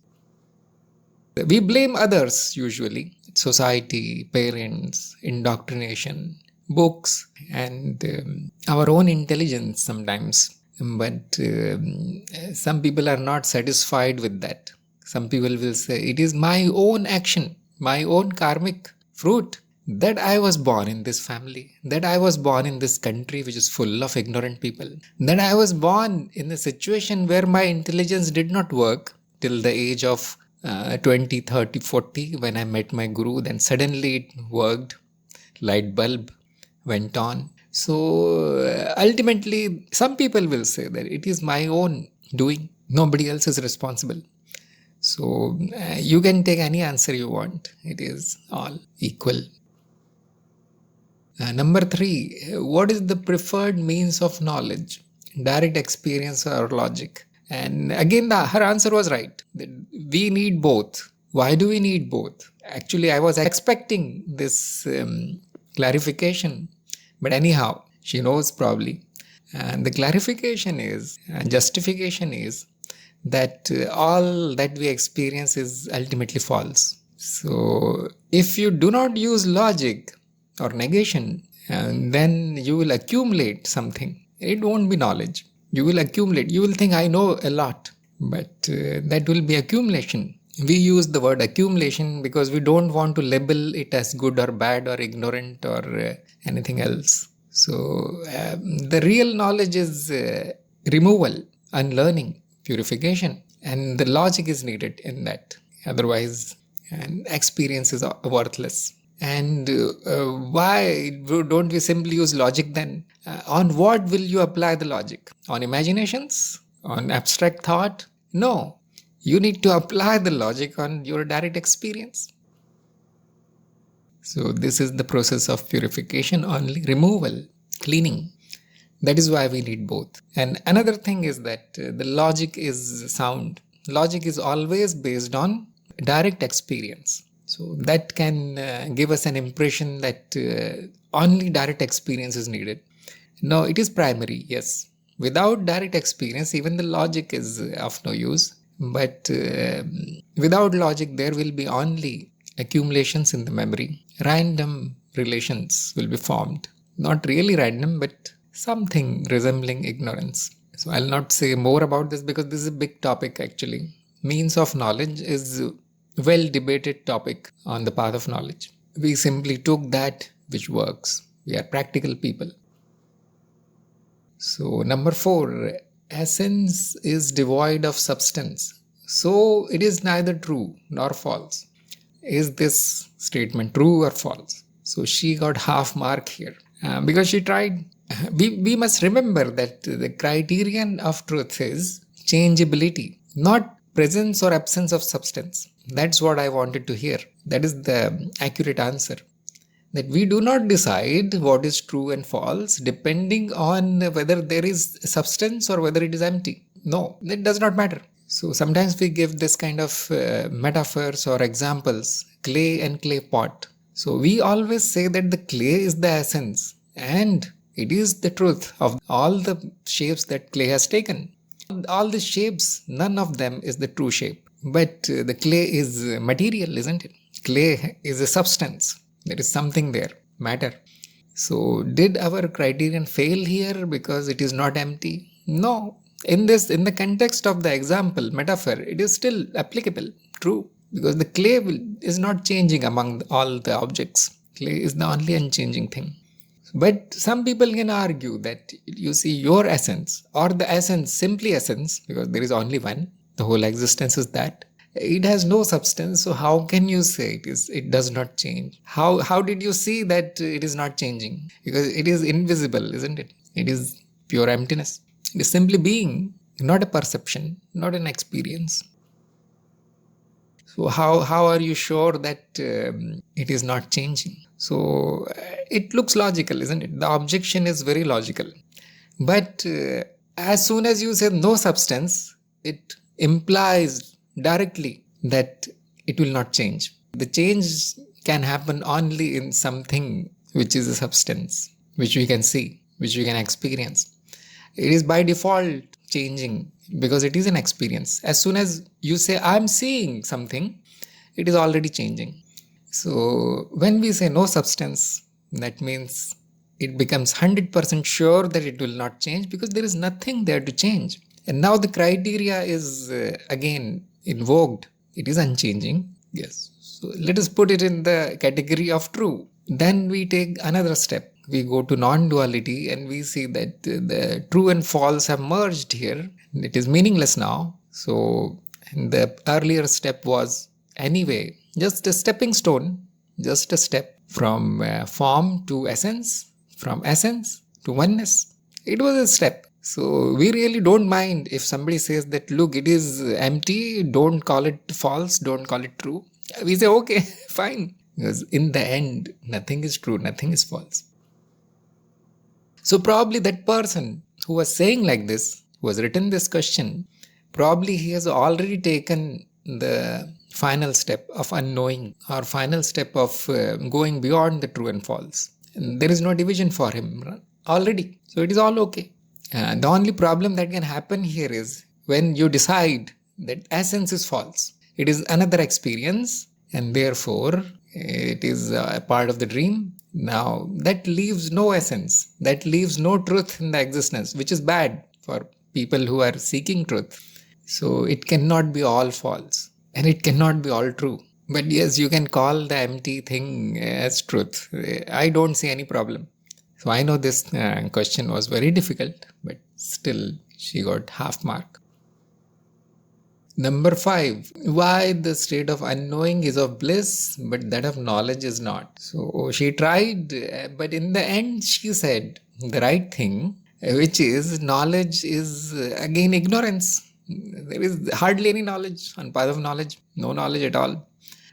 We blame others usually, society, parents, indoctrination, books, and our own intelligence sometimes. But some people are not satisfied with that. Some people will say, it is my own action, my own karmic fruit that I was born in this family, that I was born in this country which is full of ignorant people, that I was born in a situation where my intelligence did not work till the age of 20, 30, 40 when I met my guru. Then suddenly it worked, light bulb went on. So ultimately, some people will say that it is my own doing, nobody else is responsible. So you can take any answer you want, it is all equal. Number 3, what is the preferred means of knowledge? Direct experience or logic? And again, her answer was right. We need both. Why do we need both? Actually, I was expecting this clarification. But anyhow, she knows probably. And the clarification is, justification is, that all that we experience is ultimately false. So if you do not use logic or negation, then you will accumulate something. It won't be knowledge. You will accumulate. You will think, I know a lot. But that will be accumulation. We use the word accumulation because we don't want to label it as good or bad or ignorant or anything else. So the real knowledge is removal, unlearning, purification, and the logic is needed in that. Otherwise, experience is worthless. And why don't we simply use logic then? On what will you apply the logic? On imaginations? On abstract thought? No. You need to apply the logic on your direct experience. So this is the process of purification only, removal, cleaning. That is why we need both. And another thing is that the logic is sound. Logic is always based on direct experience. So that can give us an impression that only direct experience is needed. No, it is primary, yes. Without direct experience, even the logic is of no use. But without logic, there will be only accumulations in the memory. Random relations will be formed. Not really random, but something resembling ignorance. So I'll not say more about this because this is a big topic actually. Means of knowledge is a well debated topic on the path of knowledge. We simply took that which works. We are practical people. So number 4, essence is devoid of substance. So it is neither true nor false. Is this statement true or false? So she got half mark here because she tried. We must remember that the criterion of truth is changeability, not presence or absence of substance. That's what I wanted to hear. That is the accurate answer. That we do not decide what is true and false depending on whether there is substance or whether it is empty. No, that does not matter. So sometimes we give this kind of metaphors or examples, clay and clay pot. So we always say that the clay is the essence and it is the truth of all the shapes that clay has taken. All the shapes, none of them is the true shape. But the clay is material, isn't it? Clay is a substance. There is something there, matter. So did our criterion fail here because it is not empty? No. In the context of the example, metaphor, it is still applicable, true. Because the clay is not changing among all the objects. Clay is the only unchanging thing. But some people can argue that you see your essence or the essence, simply essence, because there is only one, the whole existence is that. It has no substance, so how can you say it does not change? How did you see that it is not changing? Because it is invisible, isn't it? It is pure emptiness. It is simply being, not a perception, not an experience. So how are you sure that it is not changing? So it looks logical, isn't it? The objection is very logical. But as soon as you say no substance, it implies directly that it will not change. The change can happen only in something which is a substance, which we can see, which we can experience. It is by default changing because it is an experience. As soon as you say, I'm seeing something, it is already changing. So when we say no substance, that means it becomes 100% sure that it will not change because there is nothing there to change. And now the criteria is again invoked. It is unchanging. Yes. So let us put it in the category of true. Then we take another step. We go to non-duality and we see that the true and false have merged here. It is meaningless now. So the earlier step was anyway just a stepping stone, just a step from form to essence, from essence to oneness. It was a step. So we really don't mind if somebody says that, look, it is empty, don't call it false, don't call it true. We say, okay, fine. Because in the end, nothing is true, nothing is false. So probably that person who was saying like this, who has written this question, probably he has already taken the final step of unknowing or final step of going beyond the true and false. And there is no division for him already. So it is all okay. The only problem that can happen here is when you decide that essence is false. It is another experience and therefore it is a part of the dream. Now that leaves no essence, that leaves no truth in the existence, which is bad for people who are seeking truth. So it cannot be all false and it cannot be all true. But yes, you can call the empty thing as truth. I don't see any problem. So I know this question was very difficult, but still she got half mark. Number 5, why the state of unknowing is of bliss, but that of knowledge is not. So she tried, but in the end she said the right thing, which is knowledge is again ignorance. There is hardly any knowledge on path of knowledge, no knowledge at all.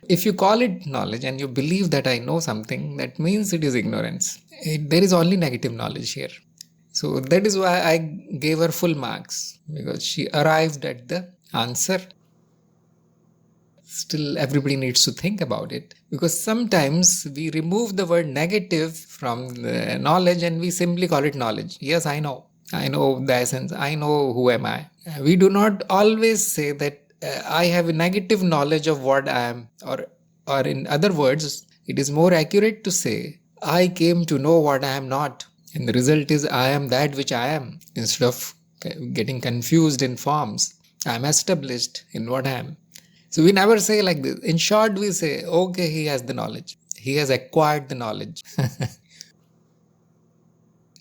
If you call it knowledge and you believe that I know something, that means it is ignorance. There is only negative knowledge here. So that is why I gave her full marks, because she arrived at the answer. Still, everybody needs to think about it, because sometimes we remove the word negative from the knowledge and we simply call it knowledge. Yes, I know the essence, I know who am I. We do not always say that I have a negative knowledge of what I am, or in other words, it is more accurate to say I came to know what I am not, and the result is I am that which I am, instead of getting confused in forms. I am established in what I am. So we never say like this. In short, we say, okay, he has the knowledge. He has acquired the knowledge.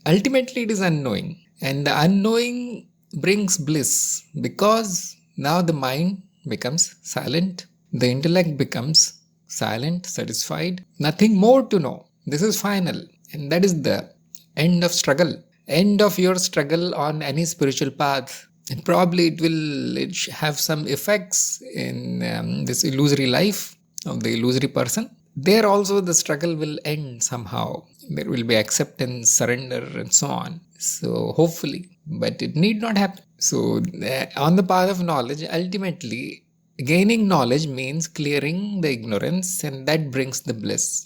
Ultimately, it is unknowing. And the unknowing brings bliss, because now the mind becomes silent. The intellect becomes silent, satisfied. Nothing more to know. This is final. And that is the end of struggle. End of your struggle on any spiritual path. And probably it will have some effects in this illusory life of the illusory person. There also the struggle will end somehow. There will be acceptance, surrender, and so on. So hopefully, but it need not happen. So on the path of knowledge, ultimately gaining knowledge means clearing the ignorance, and that brings the bliss.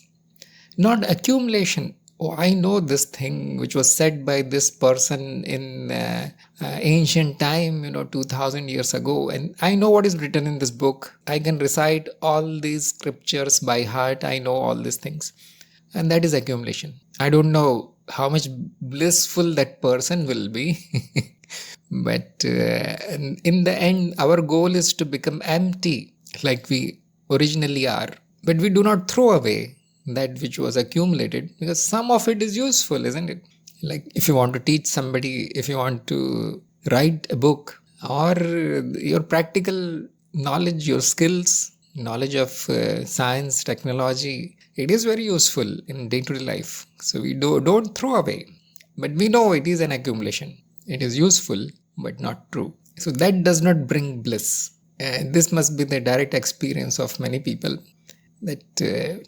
Not accumulation. Oh, I know this thing which was said by this person in ancient time, 2000 years ago, and I know what is written in this book. I can recite all these scriptures by heart. I know all these things. And that is accumulation. I don't know how much blissful that person will be. But in the end, our goal is to become empty like we originally are. But we do not throw away that which was accumulated, because some of it is useful, isn't it? Like if you want to teach somebody, if you want to write a book, or your practical knowledge, your skills, knowledge of science, technology, it is very useful in day-to-day life. So we don't throw away, but we know it is an accumulation. It is useful, but not true. So that does not bring bliss. This must be the direct experience of many people, that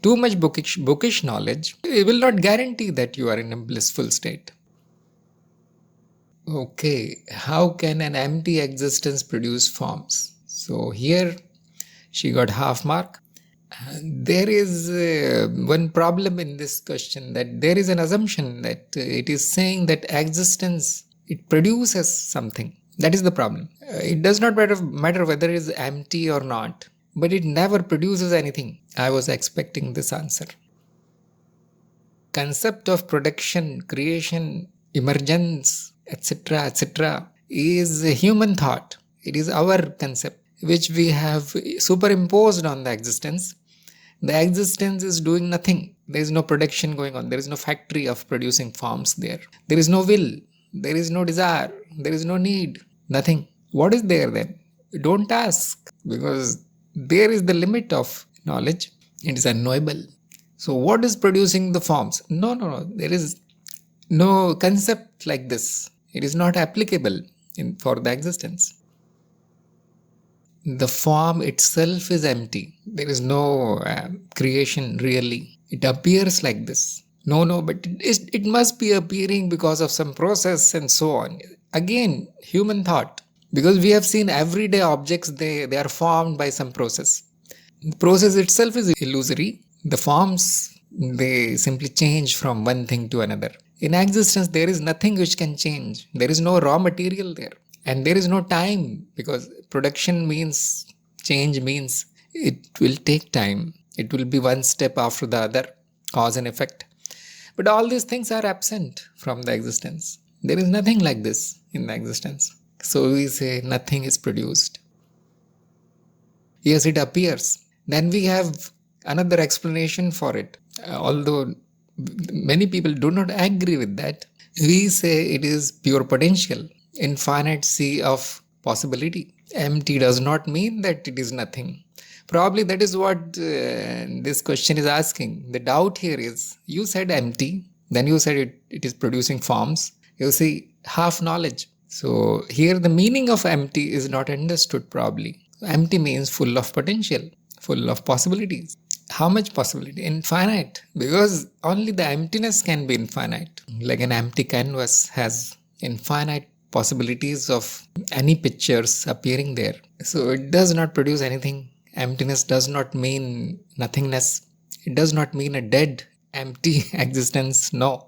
too much bookish knowledge will not guarantee that you are in a blissful state. Okay, how can an empty existence produce forms? So here she got half mark. There is one problem in this question, that there is an assumption that it is saying that existence, it produces something. That is the problem. It does not matter whether it is empty or not, but it never produces anything. I was expecting this answer. Concept of production, creation, emergence, etc., is a human thought. It is our concept, which we have superimposed on the existence. The existence is doing nothing. There is no production going on. There is no factory of producing forms there. There is no will. There is no desire. There is no need. Nothing. What is there then? Don't ask, because there is the limit of knowledge. It is unknowable. So what is producing the forms? No. There is no concept like this. It is not applicable for the existence. The form itself is empty. There is no creation really. It appears like this. No, but it must be appearing because of some process and so on. Again, human thought. Because we have seen everyday objects, they are formed by some process. The process itself is illusory. The forms, they simply change from one thing to another. In existence, there is nothing which can change. There is no raw material there. And there is no time, because production means, change means it will take time. It will be one step after the other, cause and effect. But all these things are absent from the existence. There is nothing like this in the existence. So we say nothing is produced. Yes, it appears. Then we have another explanation for it. Although many people do not agree with that, we say it is pure potential, infinite sea of possibility. Empty does not mean that it is nothing. Probably that is what this question is asking. The doubt here is, you said empty, then you said it is producing forms. You see, half knowledge. So here the meaning of empty is not understood probably. Empty means full of potential, full of possibilities. How much possibility? Infinite. Because only the emptiness can be infinite. Like an empty canvas has infinite possibilities of any pictures appearing there. So it does not produce anything. Emptiness does not mean nothingness. It does not mean a dead, empty existence. No.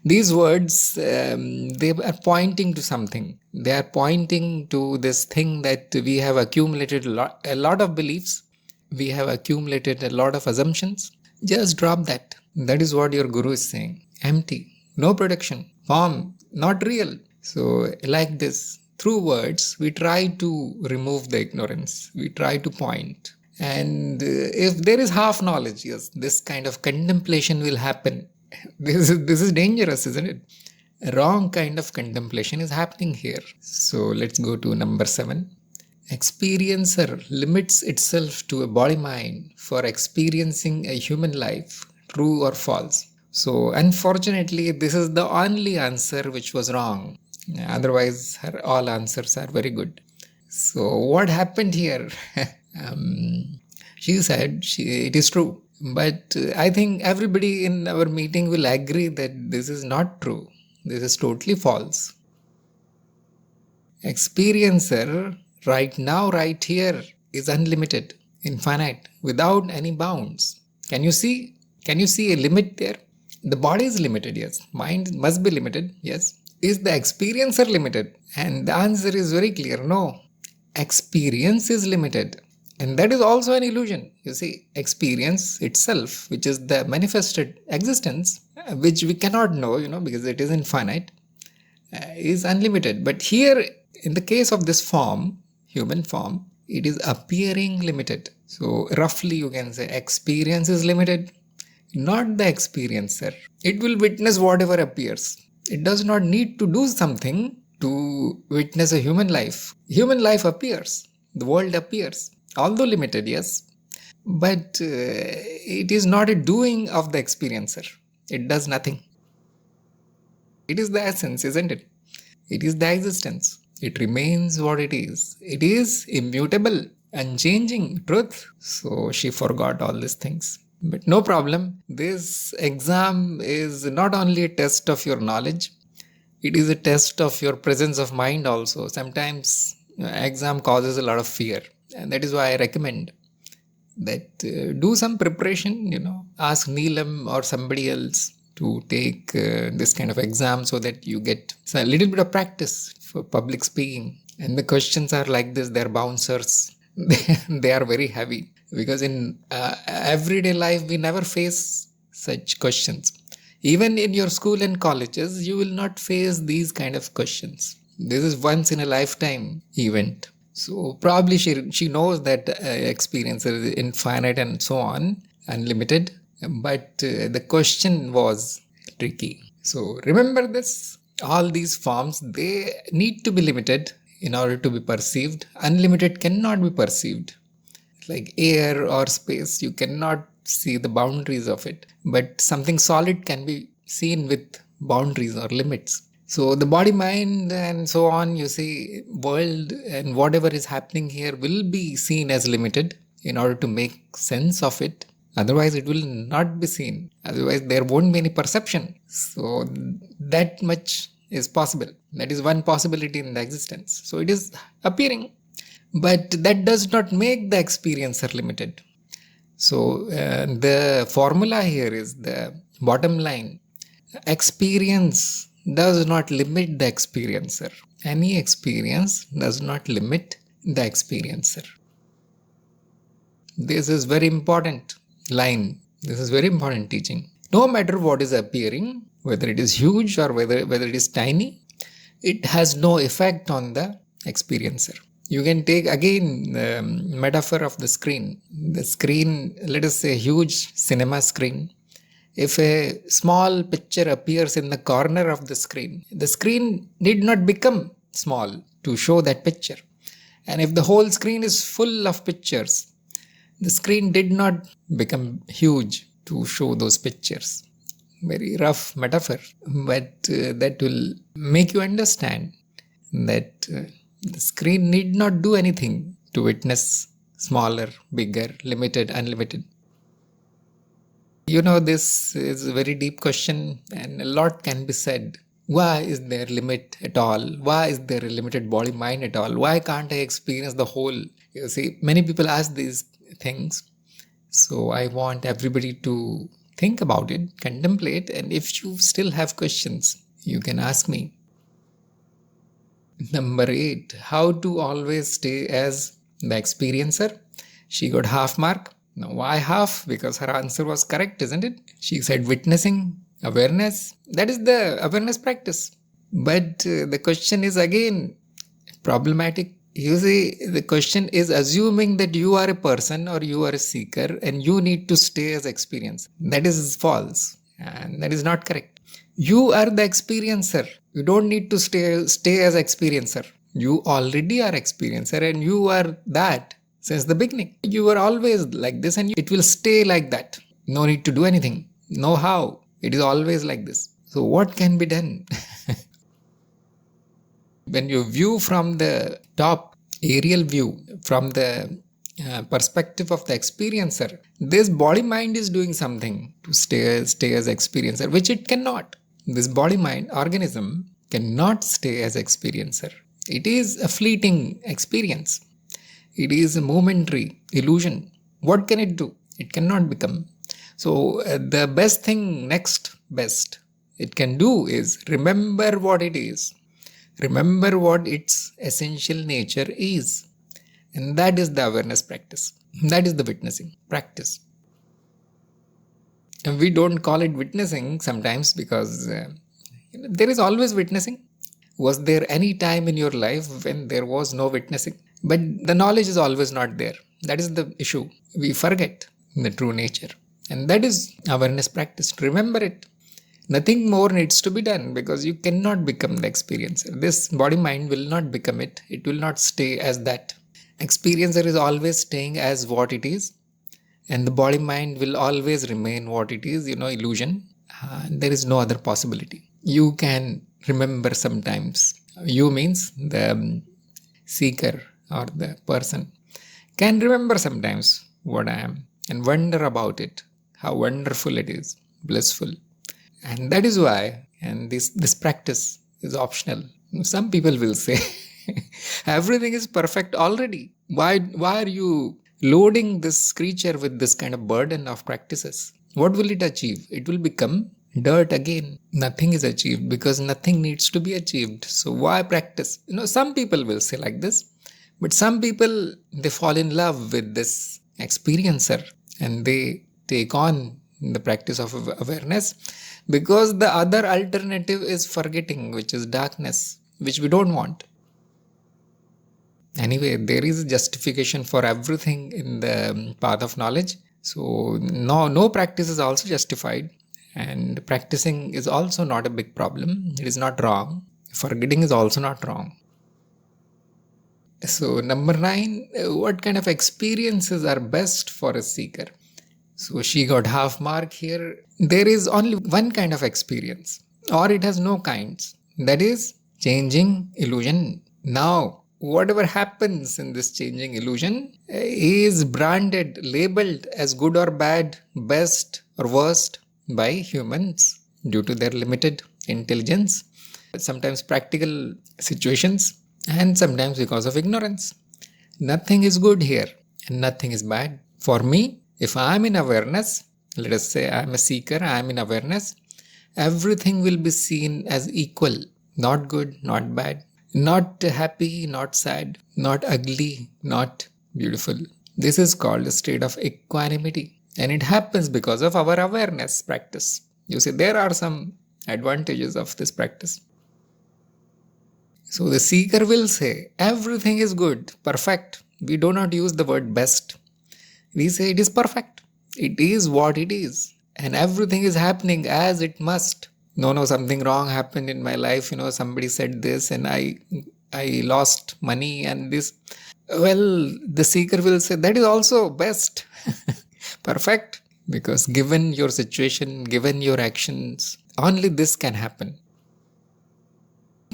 These words, they are pointing to something. They are pointing to this thing that we have accumulated a lot of beliefs. We have accumulated a lot of assumptions. Just drop that. That is what your guru is saying. Empty. No production. Form. Not real. So like this, through words, we try to remove the ignorance. We try to point. And if there is half knowledge, yes, this kind of contemplation will happen. This is dangerous, isn't it? A wrong kind of contemplation is happening here. So let's go to number 7. Experiencer limits itself to a body mind for experiencing a human life, true or false. So unfortunately, this is the only answer which was wrong. Otherwise, all answers are very good. So what happened here? She said it is true. But I think everybody in our meeting will agree that this is not true. This is totally false. Experiencer right now, right here, is unlimited, infinite, without any bounds. Can you see a limit there? The body is limited, yes. Mind must be limited, yes. Is the experiencer limited? And the answer is very clear, no. Experience is limited. And that is also an illusion. You see, experience itself, which is the manifested existence, which we cannot know, because it is infinite, is unlimited. But here, in the case of this form, human form, it is appearing limited. So roughly you can say experience is limited, not the experiencer. It will witness whatever appears. It does not need to do something to witness a human life. Human life appears. The world appears. Although limited, yes, but it is not a doing of the experiencer. It does nothing. It is the essence, isn't it? It is the existence. It remains what it is. It is immutable, unchanging truth. So she forgot all these things. But no problem. This exam is not only a test of your knowledge, it is a test of your presence of mind also. Sometimes exam causes a lot of fear. And that is why I recommend that do some preparation, ask Neelam or somebody else to take this kind of exam so that you get a little bit of practice for public speaking. And the questions are like this, they're bouncers. They are very heavy because in everyday life, we never face such questions. Even in your school and colleges, you will not face these kind of questions. This is once in a lifetime event. So probably she knows that experience is infinite and so on, unlimited. but the question was tricky. So remember this, all these forms, they need to be limited in order to be perceived. Unlimited cannot be perceived. Like air or space, you cannot see the boundaries of it, but something solid can be seen with boundaries or limits. So the body, mind, and so on, you see, world and whatever is happening here will be seen as limited in order to make sense of it. Otherwise, it will not be seen. Otherwise, there won't be any perception. So that much is possible. That is one possibility in the existence. So it is appearing, but that does not make the experiencer limited. So the formula here is the bottom line. Experience does not limit the experiencer. Any experience does not limit the experiencer. This is very important line. This is very important teaching. No matter what is appearing, whether it is huge or whether it is tiny, it has no effect on the experiencer. You can take again the metaphor of the screen. The screen, let us say huge cinema screen. If a small picture appears in the corner of the screen need not become small to show that picture. And if the whole screen is full of pictures, the screen did not become huge to show those pictures. Very rough metaphor, but that will make you understand that the screen need not do anything to witness smaller, bigger, limited, unlimited. This is a very deep question and a lot can be said. Why is there limit at all? Why is there a limited body mind at all? Why can't I experience the whole? You see, many people ask these things. So I want everybody to think about it, contemplate, and if you still have questions, you can ask me. Number 8, how to always stay as the experiencer. She got half mark. Now why half? Because her answer was correct, isn't it? She said witnessing, awareness. That is the awareness practice. But the question is again problematic. You see, the question is assuming that you are a person or you are a seeker and you need to stay as experience. That is false and that is not correct. You are the experiencer. You don't need to stay as experiencer. You already are experiencer and you are that since the beginning. You were always like this and it will stay like that. No need to do anything. No how. It is always like this. So what can be done? When you view from the top, aerial view, from the perspective of the experiencer, this body-mind is doing something to stay as experiencer, which it cannot. This body-mind organism cannot stay as experiencer. It is a fleeting experience. It is a momentary illusion. What can it do? It cannot become. So the best thing, next best it can do is remember what it is. Remember what its essential nature is. And that is the awareness practice. That is the witnessing practice. And we don't call it witnessing sometimes because there is always witnessing. Was there any time in your life when there was no witnessing? But the knowledge is always not there. That is the issue. We forget the true nature. And that is awareness practice. Remember it. Nothing more needs to be done because you cannot become the experiencer. This body-mind will not become it. It will not stay as that. Experiencer is always staying as what it is. And the body-mind will always remain what it is, illusion. There is no other possibility. You can remember sometimes. You means the seeker or the person can remember sometimes what I am and wonder about it. How wonderful it is. Blissful. And that is why, and this practice is optional. Some people will say, everything is perfect already. Why are you loading this creature with this kind of burden of practices? What will it achieve? It will become dirt again. Nothing is achieved because nothing needs to be achieved. So why practice? Some people will say like this, but some people, they fall in love with this experiencer and they take on the practice of awareness because the other alternative is forgetting, which is darkness, which we don't want. Anyway, there is a justification for everything in the path of knowledge. So no practice is also justified, and practicing is also not a big problem. It is not wrong. Forgetting is also not wrong. So number 9, what kind of experiences are best for a seeker? So she got half mark here. There is only one kind of experience, or it has no kinds. That is changing illusion. Now, whatever happens in this changing illusion is branded, labeled as good or bad, best or worst by humans due to their limited intelligence, sometimes practical situations, and sometimes because of ignorance. Nothing is good here and nothing is bad. For me, if I am in awareness, let us say I am a seeker, I am in awareness, everything will be seen as equal, not good, not bad, not happy, not sad, not ugly, not beautiful. This is called a state of equanimity, and it happens because of our awareness practice. You see, there are some advantages of this practice. So the seeker will say, everything is good, perfect. We do not use the word best. We say it is perfect. It is what it is. And everything is happening as it must. No, something wrong happened in my life. Somebody said this and I lost money and this. Well, the seeker will say that is also best. Perfect. Because given your situation, given your actions, only this can happen.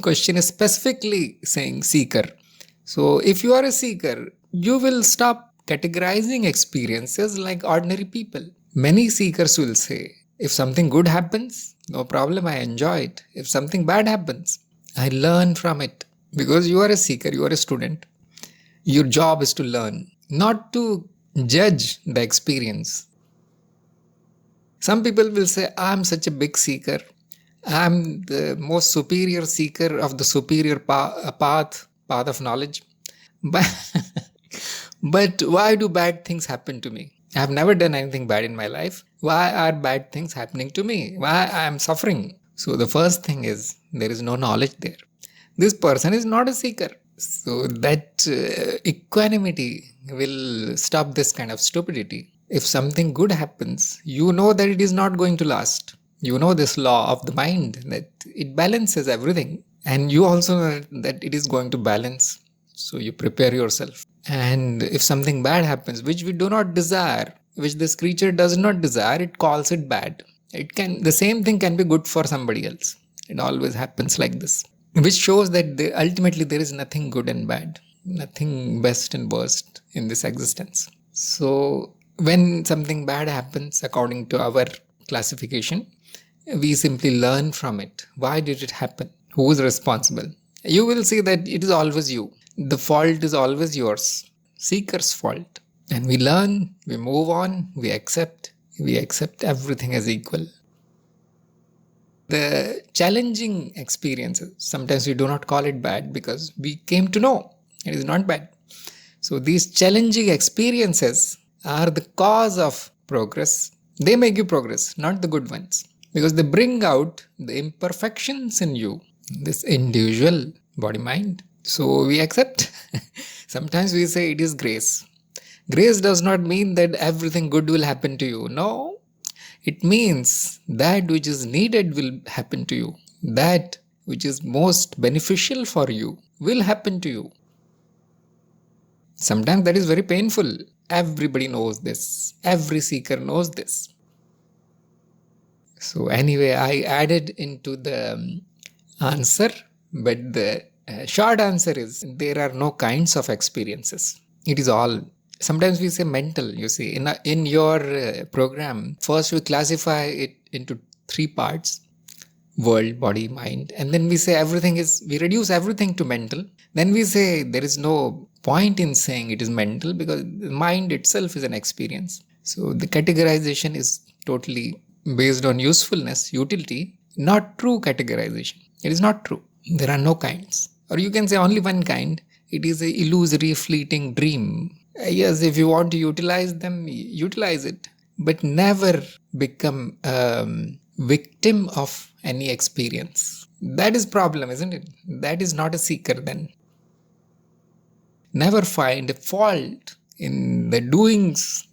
Question is specifically saying seeker. So if you are a seeker, you will stop categorizing experiences like ordinary people. Many seekers will say, if something good happens, no problem, I enjoy it. If something bad happens, I learn from it. Because you are a seeker, you are a student. Your job is to learn, not to judge the experience. Some people will say, I'm such a big seeker. I'm the most superior seeker of the superior path of knowledge. But why do bad things happen to me? I have never done anything bad in my life. Why are bad things happening to me? Why I am suffering? So the first thing is there is no knowledge there. This person is not a seeker. So that equanimity will stop this kind of stupidity. If something good happens, you know that it is not going to last. You know this law of the mind, that it balances everything. And you also know that it is going to balance. So you prepare yourself. And if something bad happens, which we do not desire, which this creature does not desire, it calls it bad. The same thing can be good for somebody else. It always happens like this. Which shows that ultimately there is nothing good and bad, nothing best and worst in this existence. So when something bad happens, according to our classification, we simply learn from it. Why did it happen? Who is responsible? You will see that it is always you. The fault is always yours, seeker's fault. And we learn, we move on, we accept everything as equal. The challenging experiences, sometimes we do not call it bad because we came to know it is not bad. So these challenging experiences are the cause of progress. They make you progress, not the good ones, because they bring out the imperfections in you, this individual body mind. So we accept. Sometimes we say it is grace. Grace does not mean that everything good will happen to you. No, it means that which is needed will happen to you. That which is most beneficial for you will happen to you. Sometimes that is very painful. Everybody knows this. Every seeker knows this. So anyway, I added into the answer, but the short answer is there are no kinds of experiences. It is all. Sometimes we say mental. You see, in your program, first we classify it into 3 parts: world, body, mind, and then we say we reduce everything to mental. Then we say there is no point in saying it is mental because the mind itself is an experience. So the categorization is totally based on usefulness, utility, not true categorization. It is not true. There are no kinds. Or you can say only one kind. It is an illusory, fleeting dream. Yes, if you want to utilize them, utilize it. But never become victim of any experience. That is problem, isn't it? That is not a seeker then. Never find a fault in the doings,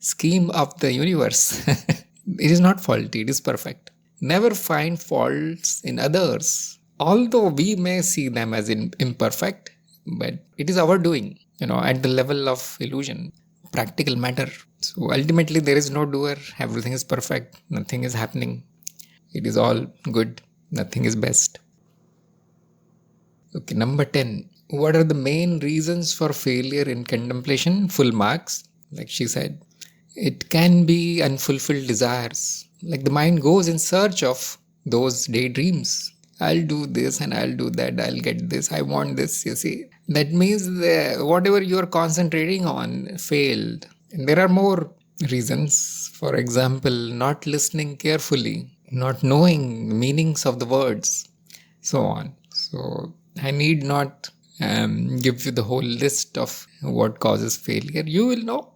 scheme of the universe. It is not faulty, it is perfect. Never find faults in others, although we may see them as imperfect, but it is our doing, at the level of illusion, practical matter. So ultimately, there is no doer, everything is perfect, nothing is happening, it is all good, nothing is best. Okay, number 10. What are the main reasons for failure in contemplation? Full marks, like she said. It can be unfulfilled desires. Like the mind goes in search of those daydreams. I'll do this and I'll do that. I'll get this. I want this. You see, that means whatever you are concentrating on failed. And there are more reasons. For example, not listening carefully, not knowing meanings of the words, so on. So I need not give you the whole list of what causes failure. You will know.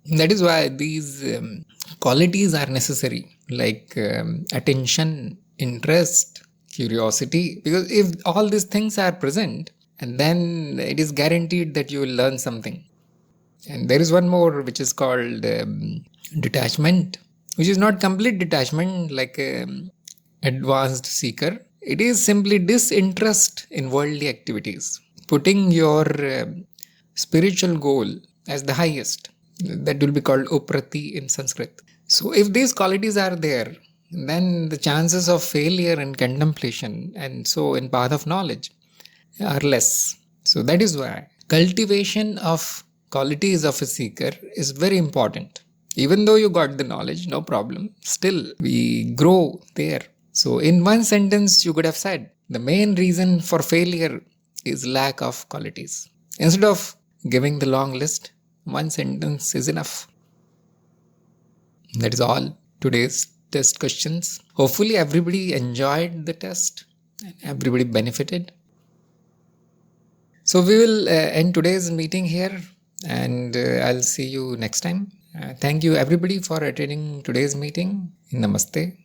That is why these qualities are necessary, like attention, interest, curiosity. Because if all these things are present, and then it is guaranteed that you will learn something. And there is one more which is called detachment, which is not complete detachment like advanced seeker. It is simply disinterest in worldly activities, putting your spiritual goal as the highest. That will be called uprati in Sanskrit. So if these qualities are there, then the chances of failure in contemplation and so in path of knowledge are less. So that is why cultivation of qualities of a seeker is very important. Even though you got the knowledge, no problem. Still, we grow there. So in one sentence, you could have said, the main reason for failure is lack of qualities. Instead of giving the long list, one sentence is enough. That is all today's test questions. Hopefully everybody enjoyed the test and everybody benefited. So we will end today's meeting here, and I'll see you next time. Thank you everybody for attending today's meeting. Namaste.